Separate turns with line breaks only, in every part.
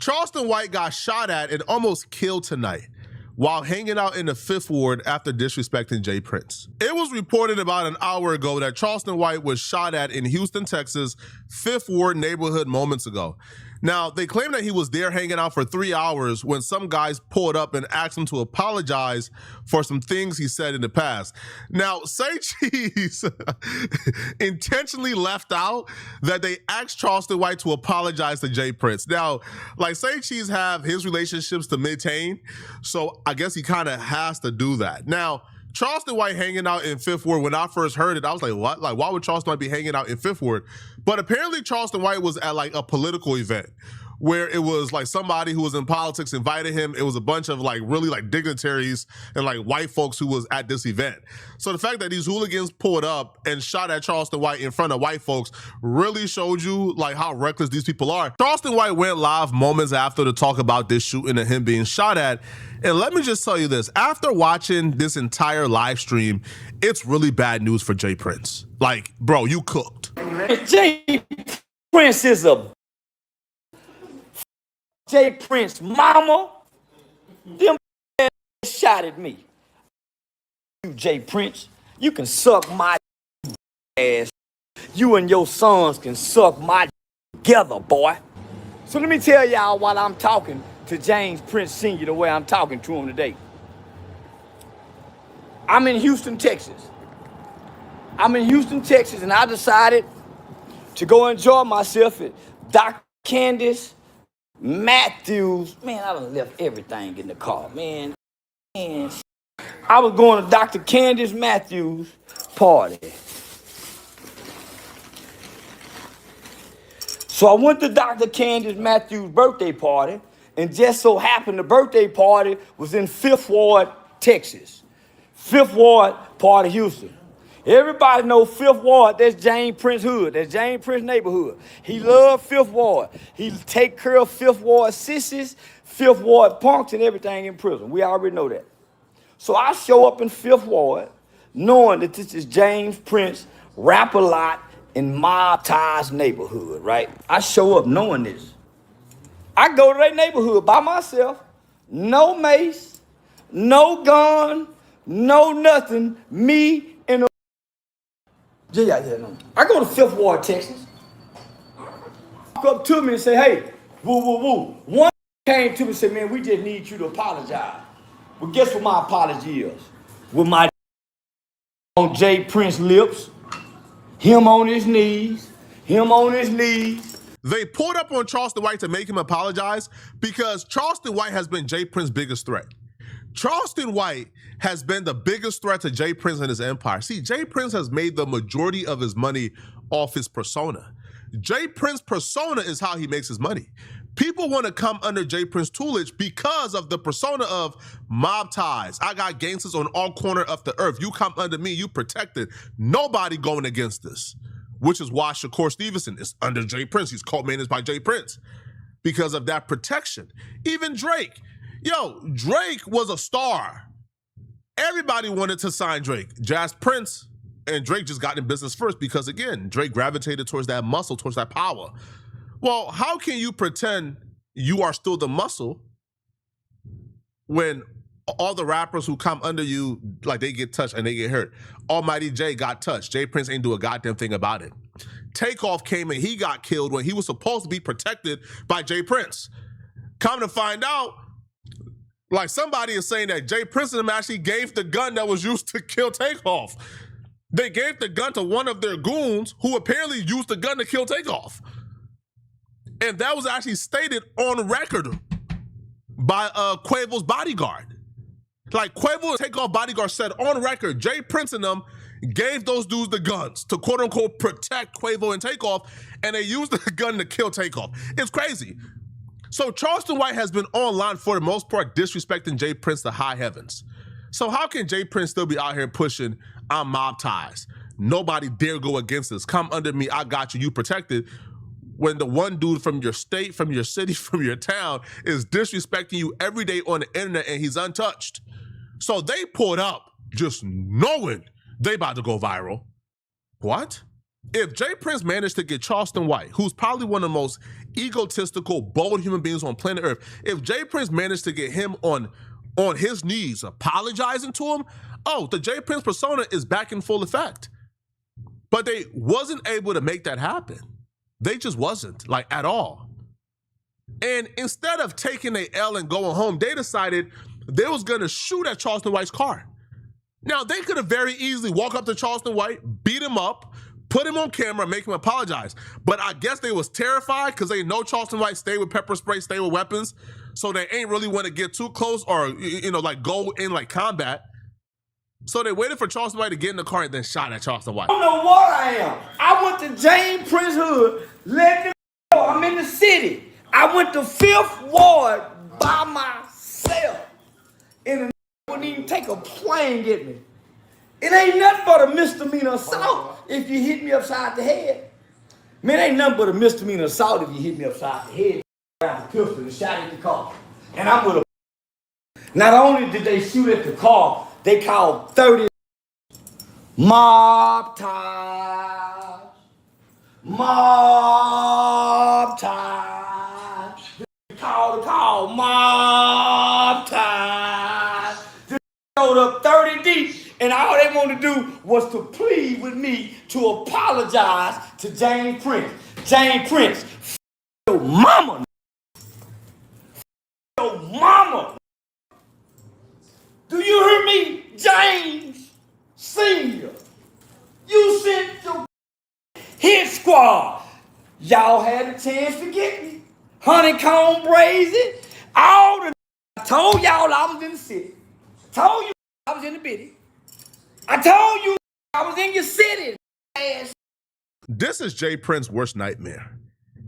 Charleston White got shot at and almost killed tonight while hanging out in the 5th Ward after disrespecting Jay Prince. It was reported about an hour ago that Charleston White was shot at in Houston, Texas, 5th Ward neighborhood moments ago. Now, they claim that he was there hanging out for 3 hours when some guys pulled up and asked him to apologize for some things he said in the past. Now, Say Cheese intentionally left out that they asked Charleston White to apologize to Jay Prince. Now, like, Say Cheese have his relationships to maintain, so I guess he kind of has to do that. Now, Charleston White hanging out in 5th Ward, when I first heard it, I was like, what? Like, why would Charleston White be hanging out in 5th Ward? But apparently Charleston White was at like a political event where it was like somebody who was in politics invited him. It was a bunch of like really like dignitaries and like white folks who was at this event. So the fact that these hooligans pulled up and shot at Charleston White in front of white folks really showed you like how reckless these people are. Charleston White went live moments after to talk about this shooting and him being shot at. And let me just tell you this, after watching this entire live stream, it's really bad news for Jay Prince. Like, bro, you cooked.
Jay Prince is a Jay Prince mama. Them shot at me. You, Jay Prince, you can suck my ass. You and your sons can suck my together, boy. So let me tell y'all while I'm talking to James Prince Sr. the way I'm talking to him today. I'm in Houston, Texas. And I decided to go enjoy myself at Dr. Candace Matthews. Man, I done left everything in the car, man. I was going to Dr. Candace Matthews' party. So I went to Dr. Candace Matthews' birthday party, and just so happened the birthday party was in 5th Ward, Texas. 5th Ward, part of Houston. Everybody know 5th Ward, that's James Prince hood, that's James Prince neighborhood. He loved 5th Ward. He take care of 5th Ward sissies, 5th Ward punks, and everything in prison. We already know that. So I show up in 5th Ward knowing that this is James Prince Rap-A-Lot in Mob Ties neighborhood, right? I show up knowing this. I go to that neighborhood by myself, no mace, no gun, no nothing, me and a... no. I go to 5th Ward, Texas. Walk up to me and say, hey, woo, woo, woo. One came to me and said, man, we just need you to apologize. Well, guess what my apology is? With my on Jay Prince lips, him on his knees.
They pulled up on Charleston White to make him apologize because Charleston White has been Jay Prince's biggest threat. Charleston White has been the biggest threat to Jay Prince and his empire. See, Jay Prince has made the majority of his money off his persona. Jay Prince's persona is how he makes his money. People want to come under Jay Prince tutelage because of the persona of mob ties. I got gangsters on all corners of the earth. You come under me, you protected. Nobody going against this, which is why Shakur Stevenson is under Jay Prince. He's co-managed by Jay Prince because of that protection. Even Drake. Yo, Drake was a star. Everybody wanted to sign Drake. Jazz Prince and Drake just got in business first because, again, Drake gravitated towards that muscle, towards that power. Well, how can you pretend you are still the muscle when all the rappers who come under you, like, they get touched and they get hurt? Almighty Jay got touched. Jay Prince ain't do a goddamn thing about it. Takeoff came and he got killed when he was supposed to be protected by Jay Prince. Come to find out, like, somebody is saying that Jay Prince and them actually gave the gun that was used to kill Takeoff. They gave the gun to one of their goons who apparently used the gun to kill Takeoff. And that was actually stated on record by Quavo's bodyguard. Like, Quavo and Takeoff bodyguard said on record, Jay Prince and them gave those dudes the guns to quote unquote protect Quavo and Takeoff, and they used the gun to kill Takeoff. It's crazy. So Charleston White has been online for the most part disrespecting Jay Prince to high heavens. So how can Jay Prince still be out here pushing, I'm mob ties? Nobody dare go against us. Come under me, I got you, you protected. When the one dude from your state, from your city, from your town is disrespecting you every day on the internet and he's untouched. So they pulled up just knowing they about to go viral. What? If Jay Prince managed to get Charleston White, who's probably one of the most egotistical, bold human beings on planet Earth, if Jay Prince managed to get him on his knees, apologizing to him, oh, the Jay Prince persona is back in full effect. But they wasn't able to make that happen. They just wasn't, like, at all. And instead of taking a L and going home, they decided they was gonna shoot at Charleston White's car. Now, they could have very easily walked up to Charleston White, beat him up, put him on camera, make him apologize. But I guess they was terrified because they know Charleston White stay with pepper spray, stay with weapons, so they ain't really want to get too close or, you know, like go in like combat. So they waited for Charleston White to get in the car and then shot at Charleston White.
I don't know what I am. I went to James Prince Hood, let them know I'm in the city. I went to 5th Ward by myself. And the wouldn't even take a plane get me. It ain't nothing but a misdemeanor assault if you hit me upside the head. Man, it ain't nothing but a misdemeanor assault if you hit me upside the head. Grabbed the pistol and shot at the car. And I'm with a... Not only did they shoot at the car, they called 30 mob ties. Mob ties. They called the call mob ties. They showed up 30 deep, and all they wanted to do was to plead with me to apologize to James Prince. James Prince, your mama. Your mama. Do you hear me? James Sr. You sent your hit squad. Y'all had a chance to get me. Honeycomb brazen. All the I told y'all I was in the city. Told you I was in the bitty. I told you I was in your city.
This is Jay Prince's worst nightmare.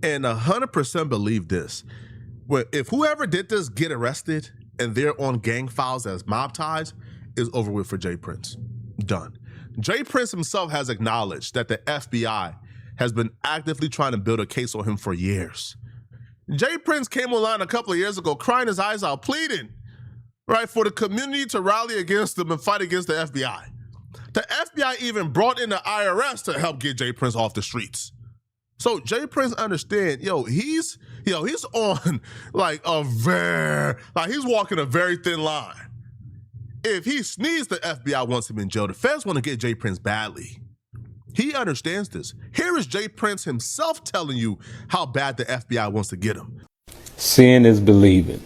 And 100% believe this. If whoever did this get arrested and they're on gang files as mob ties, is over with for Jay Prince. Done. Jay Prince himself has acknowledged that the FBI has been actively trying to build a case on him for years. Jay Prince came online a couple of years ago crying his eyes out, pleading, right, for the community to rally against them and fight against the FBI. The FBI even brought in the IRS to help get Jay Prince off the streets. So Jay Prince understand, he's on like he's walking a very thin line. If he sneezes, the FBI wants him in jail. The feds want to get Jay Prince badly. He understands this. Here is Jay Prince himself telling you how bad the FBI wants to get him.
Seeing is believing.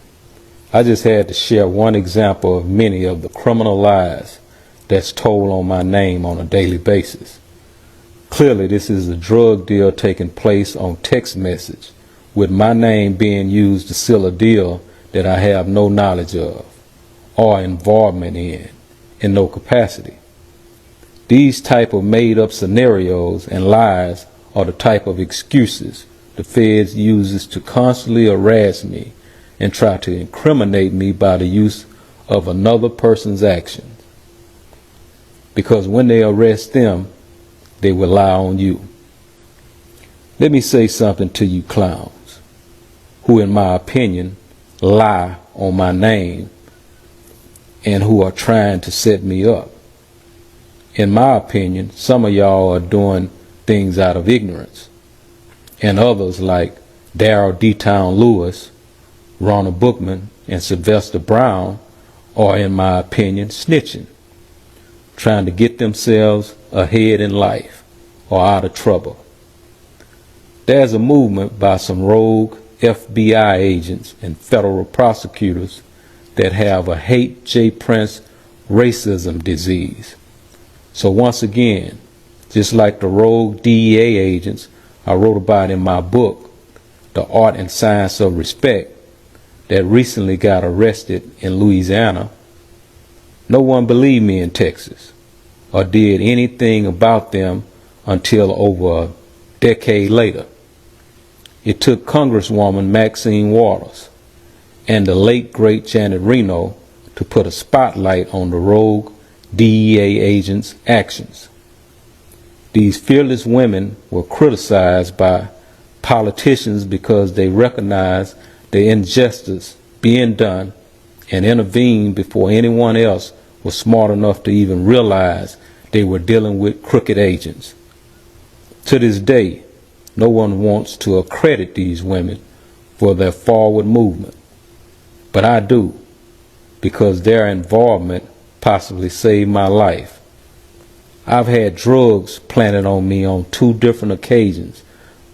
I just had to share one example of many of the criminal lies that's told on my name on a daily basis. Clearly, this is a drug deal taking place on text message, with my name being used to seal a deal that I have no knowledge of or involvement in no capacity. These type of made-up scenarios and lies are the type of excuses the feds uses to constantly harass me and try to incriminate me by the use of another person's actions. Because when they arrest them, they will lie on you. Let me say something to you clowns, who in my opinion lie on my name and who are trying to set me up. In my opinion, some of y'all are doing things out of ignorance, and others like Darrell D-Town Lewis, Ronald Bookman, and Sylvester Brown are, in my opinion, snitching, trying to get themselves ahead in life or out of trouble. There's a movement by some rogue FBI agents and federal prosecutors that have a hate Jay Prince racism disease. So once again, just like the rogue DEA agents I wrote about in my book, The Art and Science of Respect, that recently got arrested in Louisiana, no one believed me in Texas or did anything about them until over a decade later. It took Congresswoman Maxine Waters and the late great Janet Reno to put a spotlight on the rogue DEA agents' actions. These fearless women were criticized by politicians because they recognized the injustice being done and intervened before anyone else was smart enough to even realize they were dealing with crooked agents. To this day, no one wants to accredit these women for their forward movement, but I do, because their involvement possibly saved my life. I've had drugs planted on me on 2 different occasions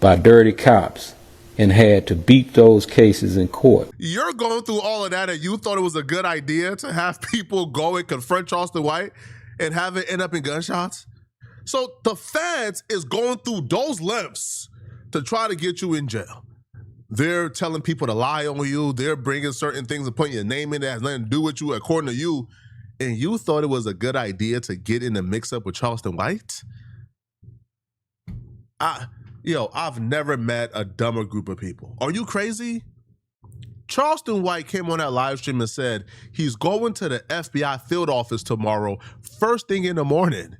by dirty cops and had to beat those cases in court.
You're going through all of that and you thought it was a good idea to have people go and confront Charleston White and have it end up in gunshots? So the feds is going through those lengths to try to get you in jail. They're telling people to lie on you. They're bringing certain things and putting your name in that has nothing to do with you according to you. And you thought it was a good idea to get in the mix-up with Charleston White? I've never met a dumber group of people. Are you crazy? Charleston White came on that live stream and said he's going to the FBI field office tomorrow, first thing in the morning,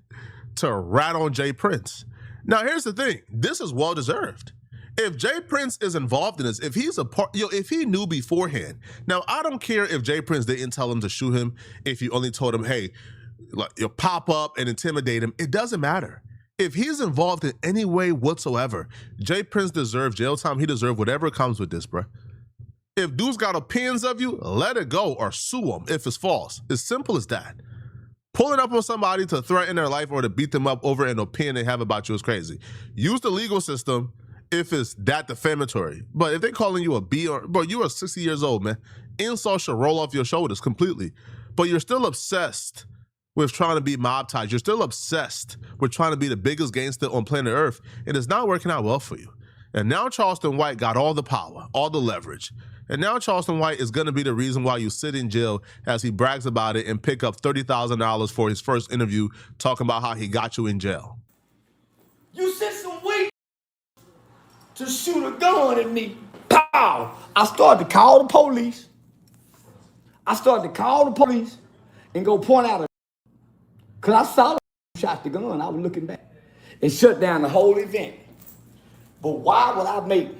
to rat on Jay Prince. Now, here's the thing. This is well-deserved. If Jay Prince is involved in this, if he's a part, if he knew beforehand. Now, I don't care if Jay Prince didn't tell him to shoot him, if you only told him, hey, you'll pop up and intimidate him. It doesn't matter. If he's involved in any way whatsoever, Jay Prince deserves jail time. He deserves whatever comes with this, bruh. If dudes got opinions of you, let it go or sue them if it's false. As simple as that. Pulling up on somebody to threaten their life or to beat them up over an opinion they have about you is crazy. Use the legal system if it's that defamatory. But if they're calling you a B or, bro, you are 60 years old, man. Insults should roll off your shoulders completely. But you're still obsessed with trying to be mob ties. You're still obsessed with trying to be the biggest gangster on planet Earth. And it's not working out well for you. And now Charleston White got all the power, all the leverage. And now Charleston White is going to be the reason why you sit in jail as he brags about it and pick up $30,000 for his first interview talking about how he got you in jail.
You sent some weak to shoot a gun at me. Pow! I started to call the police. And go point out because I saw the shot the gun. I was looking back and shut down the whole event. But why would I make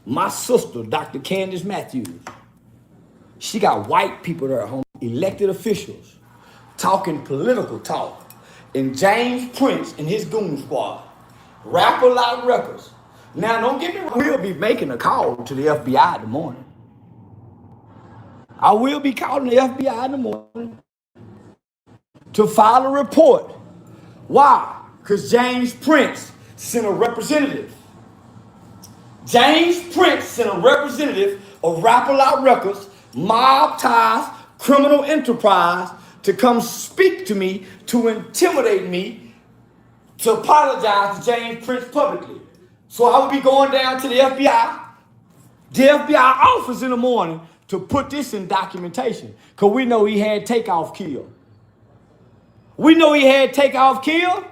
my sister, Dr. Candace Matthews, she got white people there at home, elected officials, talking political talk, and James Prince and his goon squad, rapper like records. Now, don't get me wrong, we'll be making a call to the FBI in the morning. I will be calling the FBI in the morning to file a report. Why? Because James Prince sent a representative. James Prince sent a representative of Rapper Lot Records, Mob Ties, Criminal Enterprise to come speak to me, to intimidate me, to apologize to James Prince publicly. So I will be going down to the FBI office in the morning to put this in documentation. Because we know he had Takeoff killed. We know he had Takeoff killed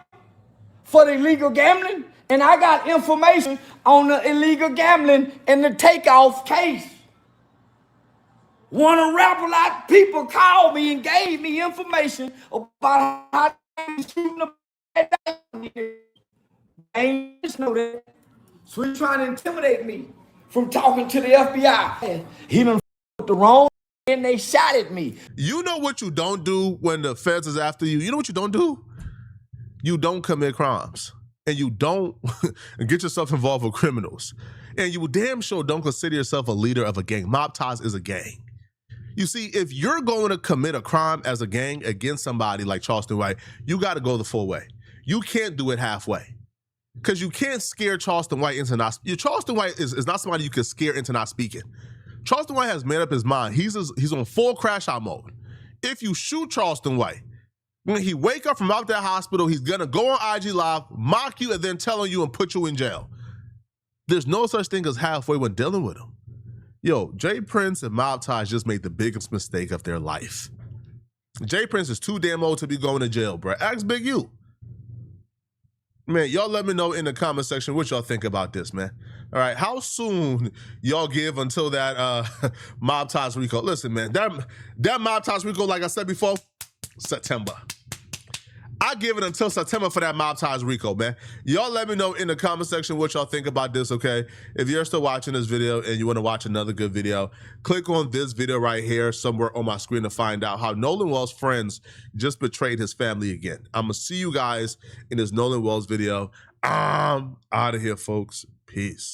for the illegal gambling. And I got information on the illegal gambling and the Takeoff case. One of the Rapper Lot people called me and gave me information about how they shooting the they just know that. So he's trying to intimidate me from talking to the FBI. He done the wrong and they shot at me.
You know what you don't do when the feds is after you? You know what you don't do? You don't commit crimes. And you don't get yourself involved with criminals. And you damn sure don't consider yourself a leader of a gang. Mob Ties is a gang. You see, if you're going to commit a crime as a gang against somebody like Charleston White, you got to go the full way. You can't do it halfway. Because you can't scare Charleston White into not... Charleston White is not somebody you can scare into not speaking. Charleston White has made up his mind. He's on full crash out mode. If you shoot Charleston White, when he wake up from out that hospital, he's going to go on IG Live, mock you, and then tell on you and put you in jail. There's no such thing as halfway when dealing with him. Yo, Jay Prince and Mob Ties just made the biggest mistake of their life. Jay Prince is too damn old to be going to jail, bro. Ask Big U. Man, y'all let me know in the comment section what y'all think about this, man. All right, how soon y'all give until that Mob Ties Rico? Listen, man, that Mob Ties Rico, like I said before, September. I give it until September for that mob ties Rico, man. Y'all let me know in the comment section what y'all think about this, okay? If you're still watching this video and you want to watch another good video, click on this video right here somewhere on my screen to find out how Nolan Wells' friends just betrayed his family again. I'm going to see you guys in this Nolan Wells video. I'm out of here, folks. Peace.